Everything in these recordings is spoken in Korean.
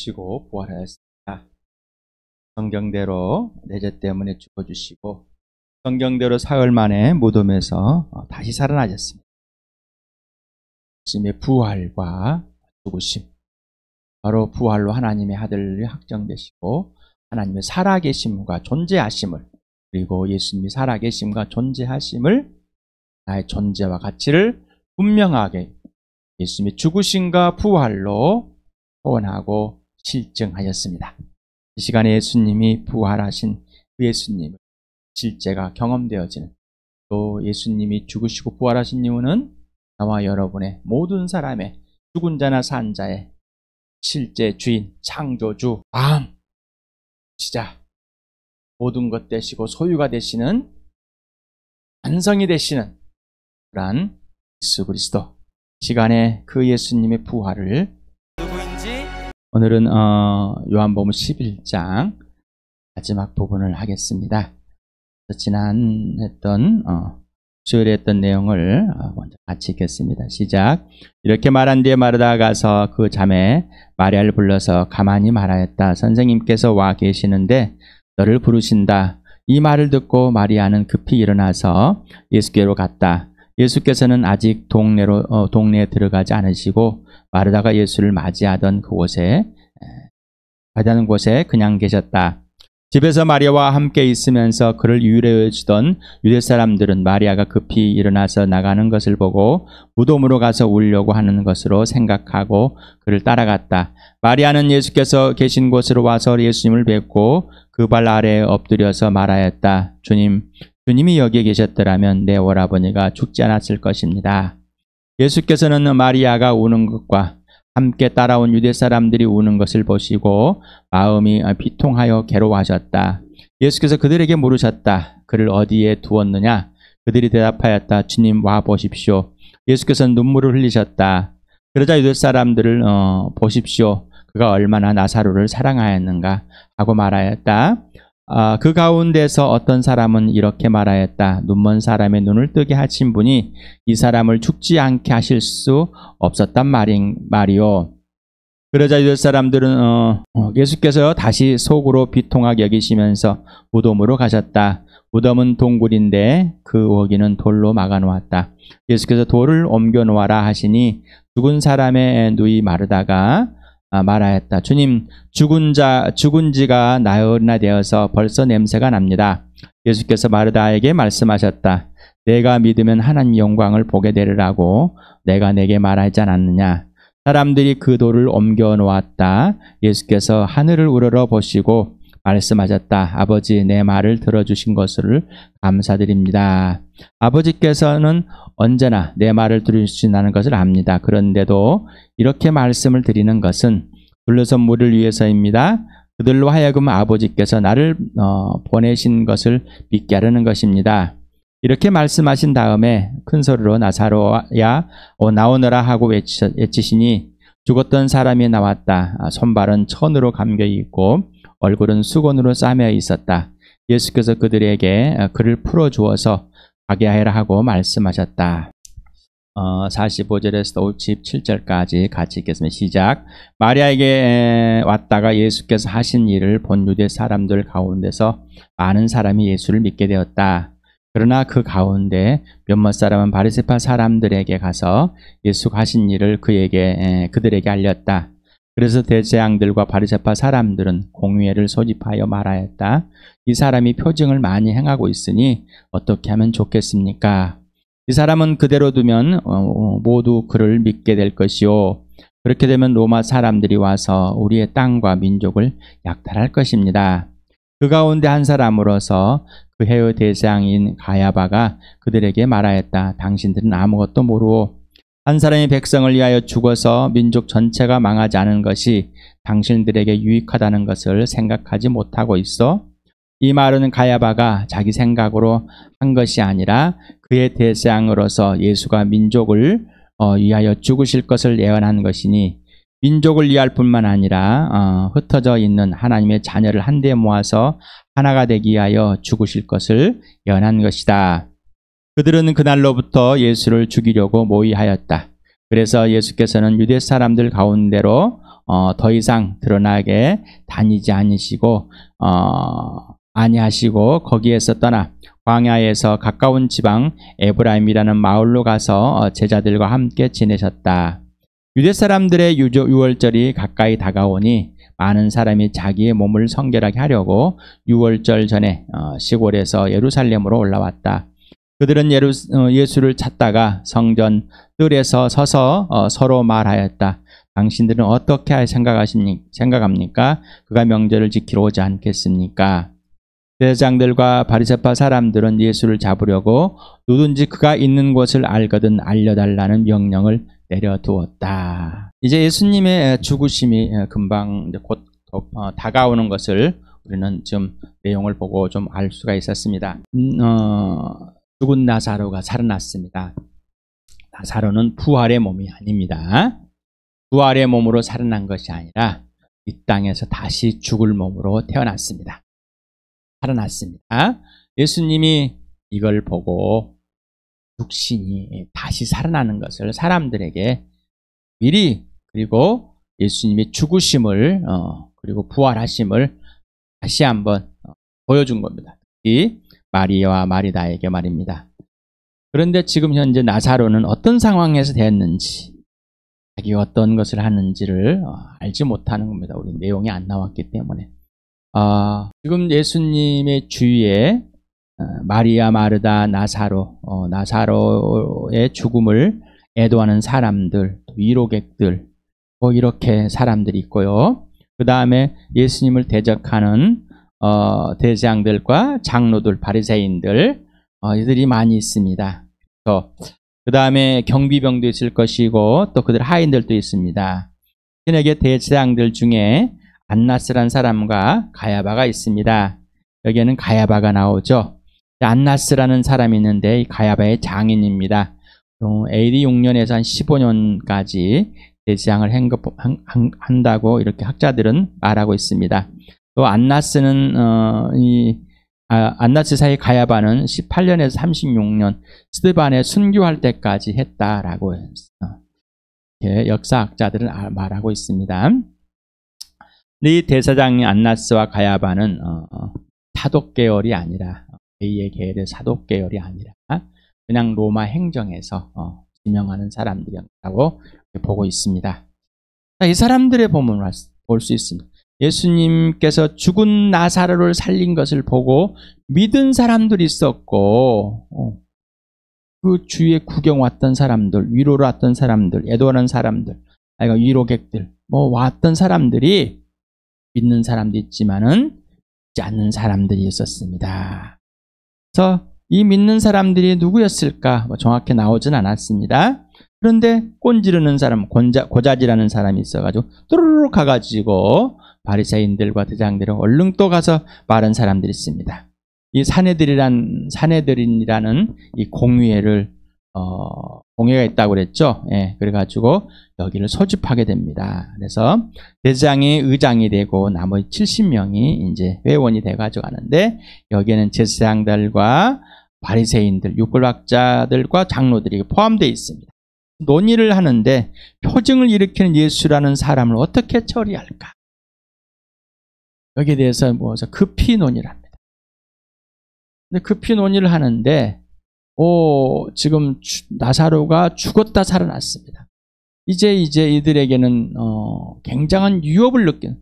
죽으시고 부활하였습니다. 성경대로 내 죄 때문에 죽어주시고 성경대로 사흘 만에 무덤에서 다시 살아나셨습니다. 예수님의 부활과 죽으심, 바로 부활로 하나님의 아들이 확정되시고 하나님의 살아계심과 존재하심을, 그리고 예수님이 살아계심과 존재하심을, 나의 존재와 가치를 분명하게 예수님의 죽으심과 부활로 표현하고 실증하셨습니다. 이 시간에 예수님이 부활하신 그 예수님의 실제가 경험되어지는, 또 예수님이 죽으시고 부활하신 이유는 나와 여러분의 모든 사람의, 죽은 자나 산 자의 실제 주인, 창조주, 지자, 모든 것 되시고 소유가 되시는, 완성이 되시는 그러한 예수 그리스도, 시간에 그 예수님의 부활을 오늘은 요한복음 11장 마지막 부분을 하겠습니다. 지난 수요일에 했던 내용을 먼저 같이 읽겠습니다. 시작. 이렇게 말한 뒤에 마르다가 가서 그 자매 마리아를 불러서 가만히 말하였다. 선생님께서 와 계시는데 너를 부르신다. 이 말을 듣고 마리아는 급히 일어나서 예수께로 갔다. 예수께서는 아직 동네에 들어가지 않으시고 마르다가 예수를 맞이하던 곳에 그냥 계셨다. 집에서 마리아와 함께 있으면서 그를 유래해 주던 유대 사람들은 마리아가 급히 일어나서 나가는 것을 보고 무덤으로 가서 울려고 하는 것으로 생각하고 그를 따라갔다. 마리아는 예수께서 계신 곳으로 와서 예수님을 뵙고 그 발 아래에 엎드려서 말하였다. 주님이 여기에 계셨더라면 내 오라버니가 죽지 않았을 것입니다. 예수께서는 마리아가 우는 것과 함께 따라온 유대 사람들이 우는 것을 보시고 마음이 비통하여 괴로워하셨다. 예수께서 그들에게 물으셨다. 그를 어디에 두었느냐? 그들이 대답하였다. 주님, 와 보십시오. 예수께서는 눈물을 흘리셨다. 그러자 유대 사람들을 보십시오. 그가 얼마나 나사로를 사랑하였는가 하고 말하였다. 그 가운데서 어떤 사람은 이렇게 말하였다. 눈먼 사람의 눈을 뜨게 하신 분이 이 사람을 죽지 않게 하실 수 없었단 말이요. 그러자 유대 사람들은 예수께서 다시 속으로 비통하게 여기시면서 무덤으로 가셨다. 무덤은 동굴인데 그 워기는 돌로 막아놓았다. 예수께서 돌을 옮겨 놓아라 하시니 죽은 사람의 누이 마르다가 말하였다. 주님, 죽은 지가 나흘이나 되어서 벌써 냄새가 납니다. 예수께서 마르다에게 말씀하셨다. 내가 믿으면 하나님 영광을 보게 되리라고 내가 내게 말하지 않았느냐. 사람들이 그 돌을 옮겨 놓았다. 예수께서 하늘을 우러러 보시고 말씀하셨다. 아버지, 내 말을 들어주신 것을 감사드립니다. 아버지께서는 언제나 내 말을 들으신다는 것을 압니다. 그런데도 이렇게 말씀을 드리는 것은 둘러선 무리를 위해서입니다. 그들로 하여금 아버지께서 나를 보내신 것을 믿게 하려는 것입니다. 이렇게 말씀하신 다음에 큰 소리로 나사로야 나오너라 하고 외치시니 죽었던 사람이 나왔다. 손발은 천으로 감겨 있고 얼굴은 수건으로 싸매 있었다. 예수께서 그들에게 그를 풀어주어서 가게 하라 하고 말씀하셨다. 45절에서 57절까지 같이 읽겠습니다. 시작. 마리아에게 왔다가 예수께서 하신 일을 본 유대 사람들 가운데서 많은 사람이 예수를 믿게 되었다. 그러나 그 가운데 몇몇 사람은 바리새파 사람들에게 가서 예수가 하신 일을 그들에게 알렸다. 그래서 대제사장들과 바리새파 사람들은 공회를 소집하여 말하였다. 이 사람이 표징을 많이 행하고 있으니 어떻게 하면 좋겠습니까? 이 사람은 그대로 두면 모두 그를 믿게 될 것이요. 그렇게 되면 로마 사람들이 와서 우리의 땅과 민족을 약탈할 것입니다. 그 가운데 한 사람으로서 그 해의 대장인 가야바가 그들에게 말하였다. 당신들은 아무것도 모르고 한 사람이 백성을 위하여 죽어서 민족 전체가 망하지 않은 것이 당신들에게 유익하다는 것을 생각하지 못하고 있어. 이 말은 가야바가 자기 생각으로 한 것이 아니라 그의 대장으로서 예수가 민족을 위하여 죽으실 것을 예언한 것이니 민족을 위할 뿐만 아니라 흩어져 있는 하나님의 자녀를 한데 모아서 하나가 되기 위하여 죽으실 것을 예언한 것이다. 그들은 그날로부터 예수를 죽이려고 모의하였다. 그래서 예수께서는 유대 사람들 가운데로 더 이상 드러나게 다니지 않으시고 아니하시고 거기에서 떠나 광야에서 가까운 지방 에브라임이라는 마을로 가서 제자들과 함께 지내셨다. 유대 사람들의 유월절이 가까이 다가오니 많은 사람이 자기의 몸을 성결하게 하려고 유월절 전에 시골에서 예루살렘으로 올라왔다. 그들은 예수를 찾다가 성전 뜰에서 서서 서로 말하였다. 당신들은 어떻게 생각합니까? 그가 명절을 지키러 오지 않겠습니까? 대제사장들과 바리새파 사람들은 예수를 잡으려고 누군지 그가 있는 곳을 알거든 알려달라는 명령을 내려두었다. 이제 예수님의 죽으심이 금방 곧 다가오는 것을 우리는 지금 내용을 보고 좀 알 수가 있었습니다. 죽은 나사로가 살아났습니다. 나사로는 부활의 몸이 아닙니다. 부활의 몸으로 살아난 것이 아니라 이 땅에서 다시 죽을 몸으로 태어났습니다. 살아났습니다. 예수님이 이걸 보고 육신이 다시 살아나는 것을 사람들에게 미리, 그리고 예수님의 죽으심을 그리고 부활하심을 다시 한번 보여준 겁니다. 특히 마리아와 마리다에게 말입니다. 그런데 지금 현재 나사로는 어떤 상황에서 되었는지, 자기가 어떤 것을 하는지를 알지 못하는 겁니다. 우리 내용이 안 나왔기 때문에. 지금 예수님의 주위에 마리아, 마르다, 나사로의 죽음을 애도하는 사람들, 위로객들, 이렇게 사람들이 있고요. 그 다음에 예수님을 대적하는 대제사장들과 장로들, 바리새인들, 이들이 많이 있습니다. 그 다음에 경비병도 있을 것이고 또 그들 하인들도 있습니다. 신에게 대제사장들 중에 안나스란 사람과 가야바가 있습니다. 여기에는 가야바가 나오죠. 안나스라는 사람이 있는데 이 가야바의 장인입니다. AD 6년에서 한 15년까지 대제사장을 한다고 이렇게 학자들은 말하고 있습니다. 또 안나스는 안나스 사이 가야바는 18년에서 36년 스데반에 순교할 때까지 했다라고 역사학자들은 말하고 있습니다. 이 대사장인 안나스와 가야바는 사독 계열이 아니라 제2의 계열의 사독 계열이 아니라 그냥 로마 행정에서 지명하는 사람들이라고 보고 있습니다. 이 사람들의 본문을 볼 수 있습니다. 예수님께서 죽은 나사로를 살린 것을 보고 믿은 사람들이 있었고 그 주위에 구경 왔던 사람들, 위로를 왔던 사람들, 애도하는 사람들, 위로객들, 왔던 사람들이 믿는 사람도 있지만은 믿지 않는 사람들이 있었습니다. 그래서 이 믿는 사람들이 누구였을까 정확히 나오진 않았습니다. 그런데 꼰지르는 사람, 고자지라는 사람이 있어가지고 뚜루룩 가가지고 바리새인들과 대장들은 얼른 또 가서 말한 사람들이 있습니다. 이 사내들인이라는 이 공회를 공회가 있다고 그랬죠. 예, 그래가지고 여기를 소집하게 됩니다. 그래서 대장이 의장이 되고 나머지 70명이 이제 회원이 돼가지고 가는데 여기에는 제사장들과 바리새인들, 율법학자들과 장로들이 포함되어 있습니다. 논의를 하는데 표징을 일으키는 예수라는 사람을 어떻게 처리할까? 여기에 대해서 급히 논의를 합니다. 근데 급히 논의를 하는데 지금 나사로가 죽었다 살아났습니다. 이제 이들에게는 굉장한 위협을 느낀,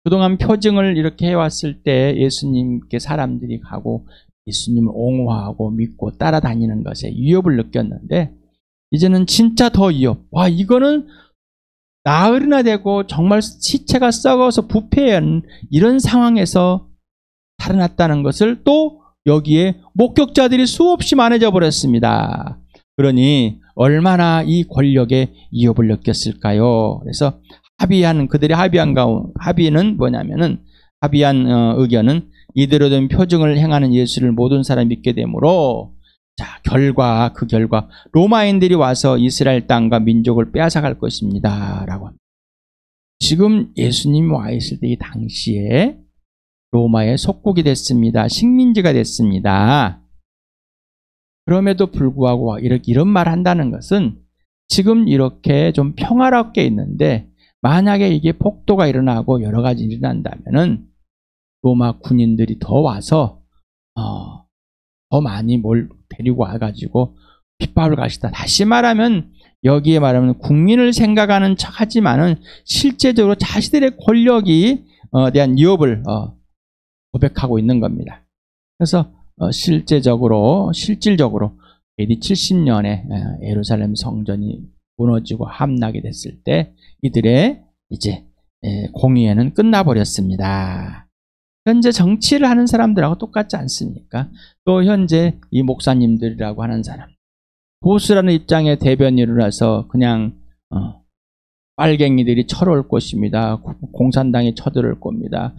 그동안 표징을 이렇게 해왔을 때 예수님께 사람들이 가고 예수님을 옹호하고 믿고 따라다니는 것에 위협을 느꼈는데 이제는 진짜 더 위협. 이거는 나흘이나 되고 정말 시체가 썩어서 부패한 이런 상황에서 살아났다는 것을 또 여기에 목격자들이 수없이 많아져 버렸습니다. 그러니 얼마나 이 권력에 위협을 느꼈을까요? 그래서 그들이 합의는 뭐냐면은 합의한 의견은 이대로 된 표징을 행하는 예수를 모든 사람이 믿게 되므로 그 결과 로마인들이 와서 이스라엘 땅과 민족을 빼앗아갈 것입니다. 라고 합니다. 지금 예수님이 와 있을 때 이 당시에 로마의 속국이 됐습니다. 식민지가 됐습니다. 그럼에도 불구하고 이런 말 한다는 것은 지금 이렇게 좀 평화롭게 있는데 만약에 이게 폭도가 일어나고 여러 가지 일어난다면은 로마 군인들이 더 와서 더 많이 데리고 와가지고 핍박을 가시다. 다시 말하면 여기에 말하면 국민을 생각하는 척하지만은 실제적으로 자신들의 권력이 대한 위협을 고백하고 있는 겁니다. 그래서 실질적으로 AD 70년에 예루살렘 성전이 무너지고 함락이 됐을 때 이들의 이제 공의회는 끝나버렸습니다. 현재 정치를 하는 사람들하고 똑같지 않습니까? 또 현재 이 목사님들이라고 하는 사람, 보수라는 입장의 대변인으로서 그냥 빨갱이들이 쳐올 것입니다. 공산당이 쳐들을 겁니다.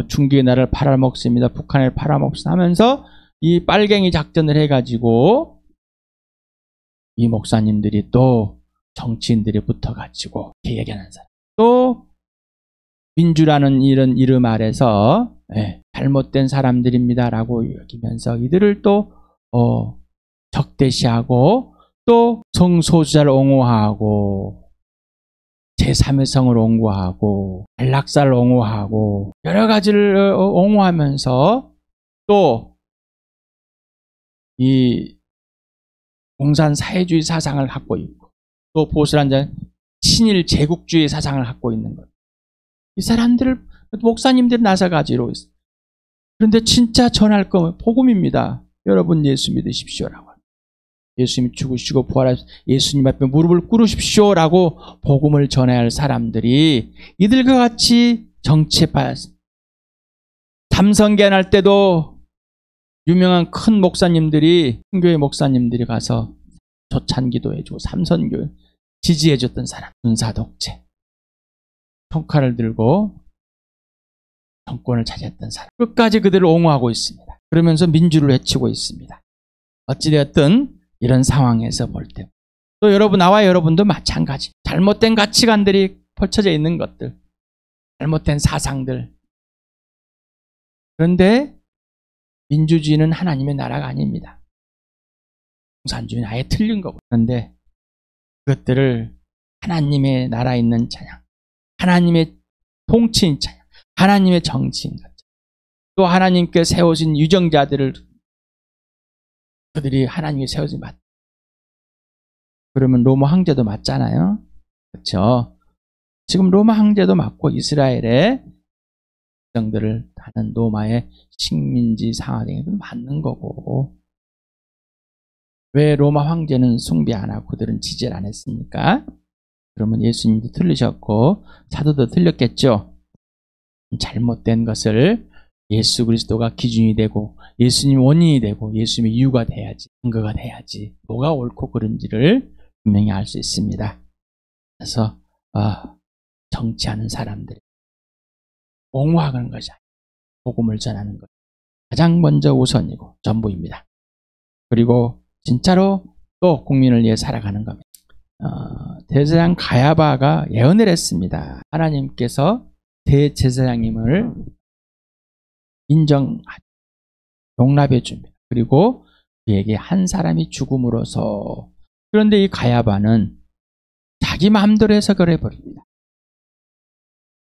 중국의 나라를 팔아먹습니다. 북한을 팔아먹습니다 하면서 이 빨갱이 작전을 해가지고 이 목사님들이 또 정치인들이 붙어가지고 이렇게 얘기하는 사람, 또 민주라는 이런 이름 아래서 잘못된 사람들입니다라고 여기면서 이들을 또 적대시하고 또 성소수자를 옹호하고 제3의 성을 옹호하고 안락사를 옹호하고 여러 가지를 옹호하면서 또 이 공산 사회주의 사상을 갖고 있고 또 보수란 친일 제국주의 사상을 갖고 있는 것. 이 사람들을 목사님들이 나서가지고 있어요. 그런데 진짜 전할 거면 복음입니다. 여러분 예수 믿으십시오라고. 예수님이 죽으시고 부활하셔서 예수님 앞에 무릎을 꿇으십시오라고 복음을 전해야 할 사람들이 이들과 같이 정치에 빠졌습니다. 삼성개헌 할 때도 유명한 큰 목사님들이, 신교회 목사님들이 가서 조찬기도 해주고 삼선교회 지지해줬던 사람, 군사독재, 총칼을 들고 정권을 차지했던 사람, 끝까지 그들을 옹호하고 있습니다. 그러면서 민주를 외치고 있습니다. 어찌되었든 이런 상황에서 볼 때 또 나와 여러분도 마찬가지, 잘못된 가치관들이 펼쳐져 있는 것들, 잘못된 사상들. 그런데 민주주의는 하나님의 나라가 아닙니다. 공산주의는 아예 틀린 거고. 그런데 그것들을 하나님의 나라에 있는 찬양, 하나님의 통치인 찬양, 하나님의 정치인 것, 또 하나님께 세우신 유정자들을 그들이 하나님이 세우신 맞. 그러면 로마 황제도 맞잖아요. 그렇죠? 지금 로마 황제도 맞고 이스라엘의 백성들을 다는 로마의 식민지 상하들은 맞는 거고, 왜 로마 황제는 숭배 안 하고 그들은 지지를 안 했습니까? 그러면 예수님도 틀리셨고 사도도 틀렸겠죠. 잘못된 것을 예수 그리스도가 기준이 되고 예수님 원인이 되고 예수님의 이유가 돼야지, 근거가 돼야지 뭐가 옳고 그른지를 분명히 알 수 있습니다. 그래서 정치하는 사람들이 옹호하는 것이 아니라 복음을 전하는 것 가장 먼저 우선이고 전부입니다. 그리고 진짜로 또 국민을 위해 살아가는 겁니다. 대제사장 가야바가 예언을 했습니다. 하나님께서 대제사장님을 용납해 줍니다. 그리고 그에게 한 사람이 죽음으로써. 그런데 이 가야바는 자기 마음대로 해석을 해버립니다.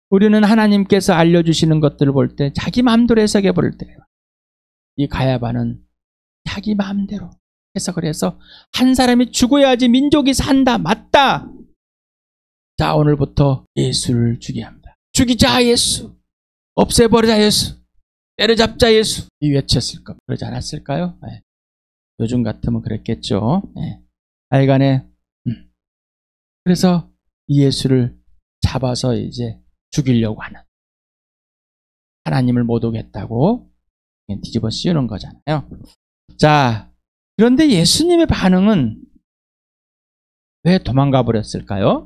우리는 하나님께서 알려주시는 것들을 볼 때 자기 마음대로 해석해 버릴 때예요. 이 가야바는 자기 마음대로 해석을 해서 한 사람이 죽어야지 민족이 산다. 맞다. 자, 오늘부터 예수를 죽여야 합니다. 죽이자 예수. 없애버리자 예수. 때려잡자 예수. 이 외쳤을 겁니다. 그러지 않았을까요? 네. 요즘 같으면 그랬겠죠. 네. 하여간에 그래서 이 예수를 잡아서 이제 죽이려고 하는, 하나님을 못 오겠다고 뒤집어 씌우는 거잖아요. 자, 그런데 예수님의 반응은 왜 도망가 버렸을까요?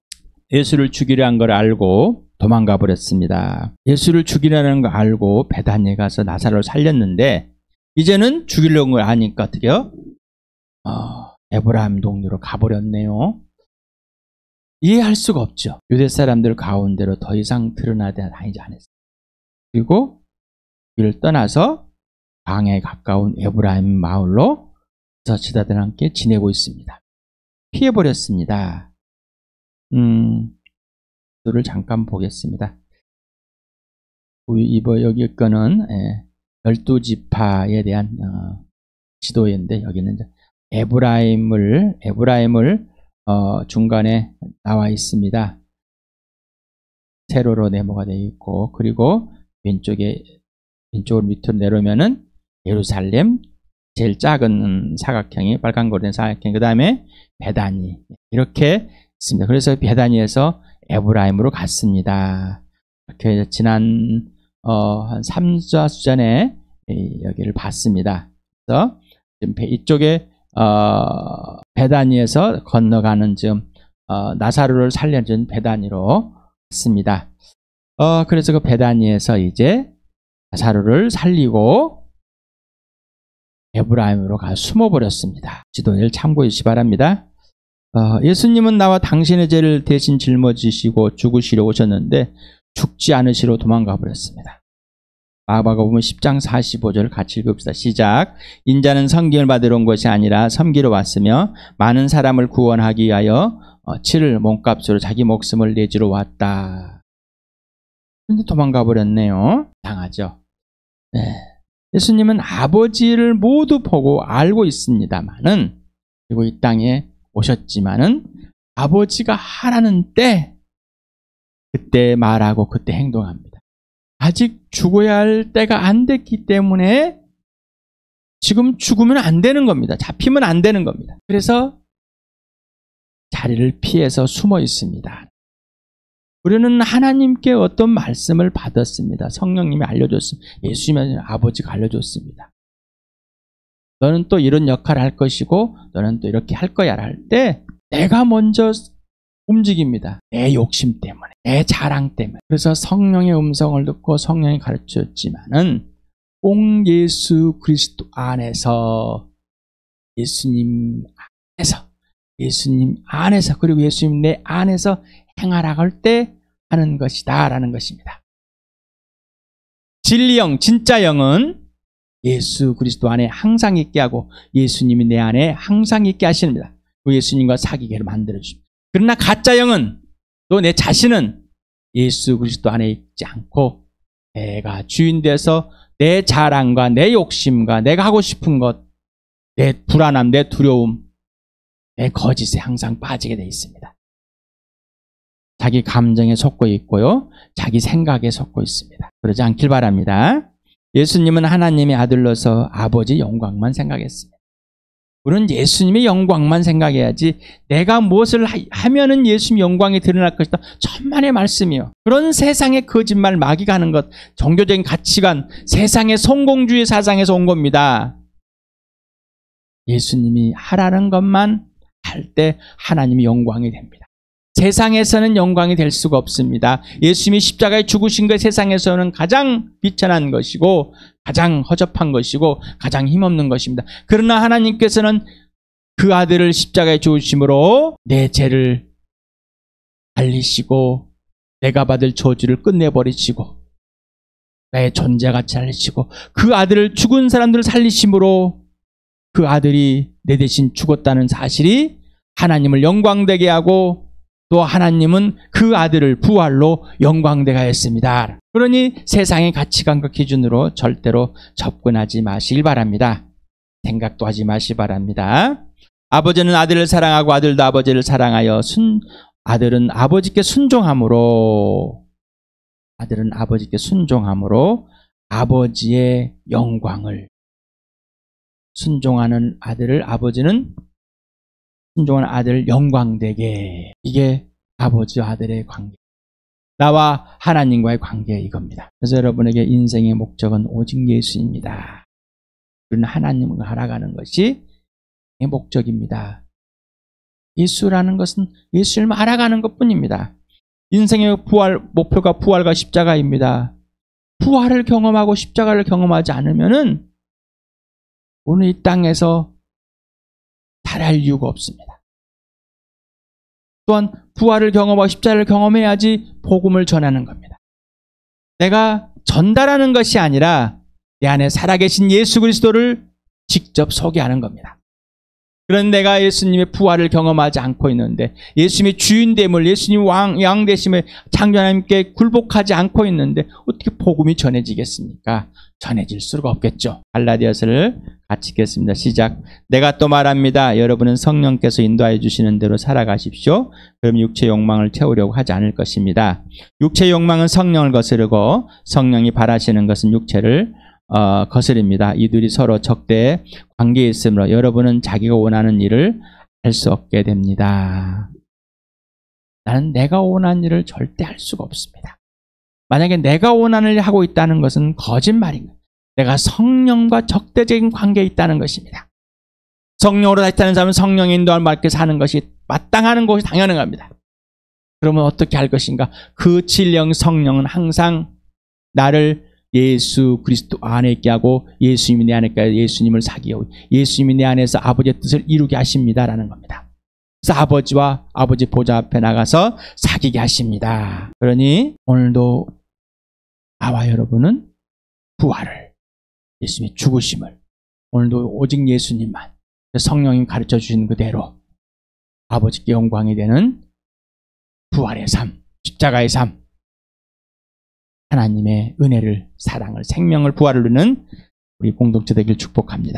예수를 죽이려 한 걸 알고 도망가 버렸습니다. 예수를 죽이려는 걸 알고 베다니에 가서 나사로를 살렸는데 이제는 죽이려는 걸 아니까 어떻게요? 에브라임 동료로 가버렸네요. 이해할 수가 없죠. 유대 사람들 가운데로 더 이상 드러나지 않았어요. 그리고 이를 떠나서 광야에 가까운 에브라임 마을로 저치다들 함께 지내고 있습니다. 피해버렸습니다. 를 잠깐 보겠습니다. 여기 거는 12지파에 대한 지도인데, 여기는 에브라임을 중간에 나와 있습니다. 세로로 네모가 되어 있고, 그리고 왼쪽으로 밑으로 내려오면은 예루살렘, 제일 작은 사각형이 빨간거로 된 사각형, 그 다음에 베다니, 이렇게 있습니다. 그래서 베다니에서 에브라임으로 갔습니다. 이렇게 지난 한 3주 전에 여기를 봤습니다. 그래서 지금 이쪽에 베다니에서 건너가는 지금 나사로를 살려준 베다니로 갔습니다. 그래서 그 베다니에서 이제 나사로를 살리고 에브라임으로 가 숨어버렸습니다. 지도를 참고해 주시기 바랍니다. 예수님은 나와 당신의 죄를 대신 짊어지시고 죽으시려 오셨는데 죽지 않으시러 도망가 버렸습니다. 마가복음 10장 45절 같이 읽읍시다. 시작. 인자는 섬김을 받으러 온 것이 아니라 섬기러 왔으며 많은 사람을 구원하기 위하여 치를 몸값으로 자기 목숨을 내주러 왔다. 그런데 도망가 버렸네요. 당하죠. 네. 예수님은 아버지를 모두 보고 알고 있습니다만은, 그리고 이 땅에 오셨지만은 아버지가 하라는 때 그때 말하고 그때 행동합니다. 아직 죽어야 할 때가 안 됐기 때문에 지금 죽으면 안 되는 겁니다. 잡히면 안 되는 겁니다. 그래서 자리를 피해서 숨어 있습니다. 우리는 하나님께 어떤 말씀을 받았습니다. 성령님이 알려줬습니다. 예수님의 아버지가 알려줬습니다. 너는 또 이런 역할을 할 것이고 너는 또 이렇게 할 거야 할 때 내가 먼저 움직입니다. 내 욕심 때문에, 내 자랑 때문에. 그래서 성령의 음성을 듣고 성령이 가르쳐줬지만은 꼭 예수 그리스도 안에서, 예수님 안에서 그리고 예수님 내 안에서 행하라고 할 때 하는 것이다 라는 것입니다. 진리영, 진짜 영은 예수 그리스도 안에 항상 있게 하고 예수님이 내 안에 항상 있게 하십니다. 그 예수님과 사귀게 만들어줍니다. 그러나 가짜 영은, 또 내 자신은 예수 그리스도 안에 있지 않고 내가 주인 돼서 내 자랑과 내 욕심과 내가 하고 싶은 것, 내 불안함, 내 두려움, 내 거짓에 항상 빠지게 되어 있습니다. 자기 감정에 속고 있고요. 자기 생각에 속고 있습니다. 그러지 않길 바랍니다. 예수님은 하나님의 아들로서 아버지 영광만 생각했습니다. 우리는 예수님의 영광만 생각해야지 내가 무엇을 하면은 예수님 영광이 드러날 것이다. 천만의 말씀이요. 그런 세상의 거짓말, 마귀가 하는 것, 종교적인 가치관, 세상의 성공주의 사상에서 온 겁니다. 예수님이 하라는 것만 할 때 하나님이 영광이 됩니다. 세상에서는 영광이 될 수가 없습니다. 예수님이 십자가에 죽으신 것 세상에서는 가장 비천한 것이고 가장 허접한 것이고 가장 힘없는 것입니다. 그러나 하나님께서는 그 아들을 십자가에 죽으심으로 내 죄를 살리시고 내가 받을 저주를 끝내버리시고 나의 존재가 살리시고 그 아들을 죽은 사람들을 살리심으로 그 아들이 내 대신 죽었다는 사실이 하나님을 영광되게 하고 또 하나님은 그 아들을 부활로 영광되게 하였습니다. 그러니 세상의 가치관과 기준으로 절대로 접근하지 마시길 바랍니다. 생각도 하지 마시기 바랍니다. 아버지는 아들을 사랑하고 아들도 아버지를 사랑하여 아들은 아버지께 순종함으로 아버지의 영광을 순종하는 아들을 아버지는 순종하는 아들 영광되게. 이게 아버지와 아들의 관계, 나와 하나님과의 관계 이겁니다. 그래서 여러분에게 인생의 목적은 오직 예수입니다. 우리는 하나님과 알아가는 것이 목적입니다. 예수라는 것은 예수를 알아가는 것뿐입니다. 인생의 목표가 부활과 십자가입니다. 부활을 경험하고 십자가를 경험하지 않으면은 오늘 이 땅에서 살아갈 이유가 없습니다. 또한 부활을 경험하고 십자가를 경험해야지 복음을 전하는 겁니다. 내가 전달하는 것이 아니라 내 안에 살아계신 예수 그리스도를 직접 소개하는 겁니다. 그런 내가 예수님의 부활을 경험하지 않고 있는데, 예수님의 주인됨을, 예수님 왕 되심을 창조 하나님께 굴복하지 않고 있는데 어떻게 복음이 전해지겠습니까? 전해질 수가 없겠죠. 갈라디아서를 같이 읽겠습니다. 시작. 내가 또 말합니다. 여러분은 성령께서 인도하여 주시는 대로 살아가십시오. 그럼 육체 욕망을 채우려고 하지 않을 것입니다. 육체 욕망은 성령을 거스르고 성령이 바라시는 것은 육체를 거스립니다. 이들이 서로 적대의 관계에 있으므로 여러분은 자기가 원하는 일을 할 수 없게 됩니다. 나는 내가 원하는 일을 절대 할 수가 없습니다. 만약에 내가 원하는 일을 하고 있다는 것은 거짓말인 거예요. 내가 성령과 적대적인 관계에 있다는 것입니다. 성령으로 다스리는 사람은 성령의 인도함을 받게 사는 것이 마땅하는 것이 당연한 겁니다. 그러면 어떻게 할 것인가? 그 진령 성령은 항상 나를 예수 그리스도 안에 있게 하고 예수님이 내 안에 있게 하고 예수님을 사귀어 예수님이 내 안에서 아버지의 뜻을 이루게 하십니다라는 겁니다. 그래서 아버지와 아버지 보좌 앞에 나가서 사귀게 하십니다. 그러니 오늘도 나와 여러분은 부활을, 예수님의 죽으심을, 오늘도 오직 예수님만, 성령님 가르쳐 주신 그대로 아버지께 영광이 되는 부활의 삶, 십자가의 삶, 하나님의 은혜를, 사랑을, 생명을, 부활을 누리는 우리 공동체 되길 축복합니다.